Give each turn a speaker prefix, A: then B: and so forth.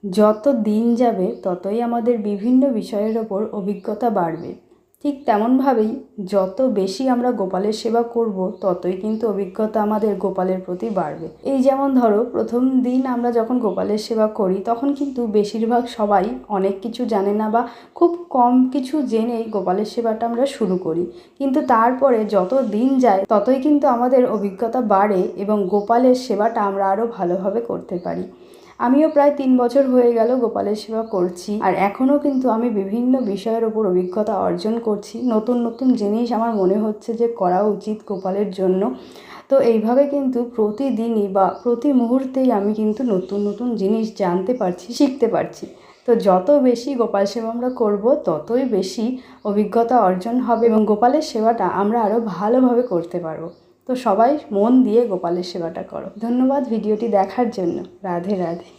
A: যত দিন যাবে ততই আমাদের বিভিন্ন বিষয়ের ওপর অভিজ্ঞতা বাড়বে। ঠিক তেমনভাবেই যত বেশি আমরা গোপালের সেবা করব ততই কিন্তু অভিজ্ঞতা আমাদের গোপালের প্রতি বাড়বে। এই যেমন ধরো, প্রথম দিন আমরা যখন গোপালের সেবা করি তখন কিন্তু বেশিরভাগ সবাই অনেক কিছু জানে না বা খুব কম কিছু জেনেই গোপালের সেবাটা আমরা শুরু করি। কিন্তু তারপরে যত দিন যায় ততই কিন্তু আমাদের অভিজ্ঞতা বাড়ে এবং গোপালের সেবাটা আমরা আরও ভালোভাবে করতে পারি। আমিও প্রায় 3 বছর হয়ে গেল গোপালের সেবা করছি, আর এখনও কিন্তু আমি বিভিন্ন বিষয়ের ওপর অভিজ্ঞতা অর্জন করছি। নতুন নতুন জিনিস আমার মনে হচ্ছে যে করা উচিত গোপালের জন্য। তো এইভাবে কিন্তু প্রতিদিনই বা প্রতি মুহূর্তেই আমি কিন্তু নতুন নতুন জিনিস জানতে পারছি, শিখতে পারছি। তো যত বেশি গোপাল সেবা আমরা করব ততই বেশি অভিজ্ঞতা অর্জন হবে এবং গোপালের সেবাটা আমরা আরও ভালোভাবে করতে পারবো। তো সবাই মন দিয়ে গোপালের সেবাটা করো। ধন্যবাদ ভিডিওটি দেখার জন্য। রাধে রাধে।